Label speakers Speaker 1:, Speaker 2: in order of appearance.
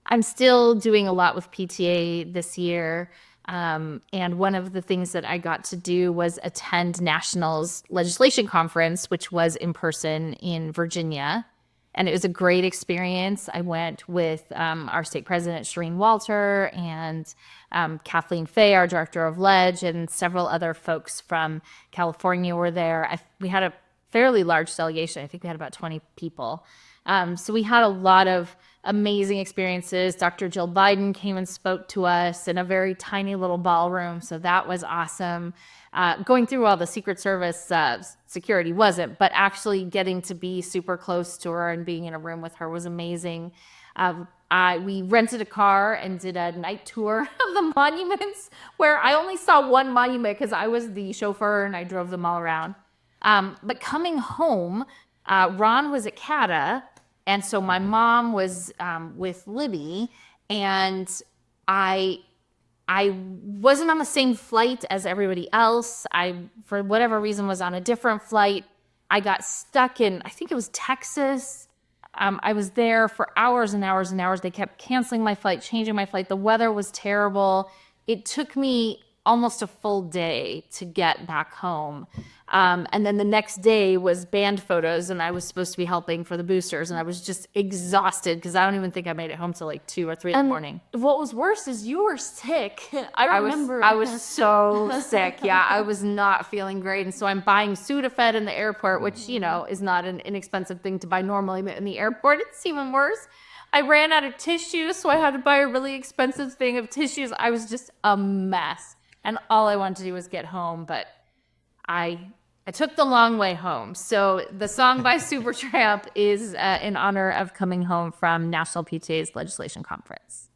Speaker 1: I'm still doing a lot with PTA this year. And one of the things that I got to do was attend National's legislation conference, which was in person in Virginia. And it was a great experience. I went with our state president, Shireen Walter, and Kathleen Fay, our director of Ledge, and several other folks from California were there. We had a fairly large delegation. I think we had about 20 people. So we had a lot of amazing experiences. Dr. Jill Biden came and spoke to us in a very tiny little ballroom. So that was awesome. Going through all the Secret Service security wasn't, but actually getting to be super close to her and being in a room with her was amazing. We rented a car and did a night tour of the monuments where I only saw one monument because I was the chauffeur and I drove them all around. But coming home, Ron was at CATA, and so my mom was with Libby, and I wasn't on the same flight as everybody else. I, for whatever reason, was on a different flight. I got stuck in, I think it was Texas. I was there for hours and hours and hours. They kept canceling my flight, changing my flight. The weather was terrible. It took me almost a full day to get back home. And then the next day was band photos, and I was supposed to be helping for the boosters, and I was just exhausted because I don't even think I made it home till like 2 or 3 in the morning.
Speaker 2: What was worse is you were sick. I remember.
Speaker 1: I was so sick. Yeah, I was not feeling great. And so I'm buying Sudafed in the airport, which, you know, is not an inexpensive thing to buy normally, but in the airport, it's even worse. I ran out of tissue, so I had to buy a really expensive thing of tissues. I was just a mess. And all I wanted to do was get home, but I took the long way home. So the song by Supertramp is in honor of coming home from National PTA's legislation conference.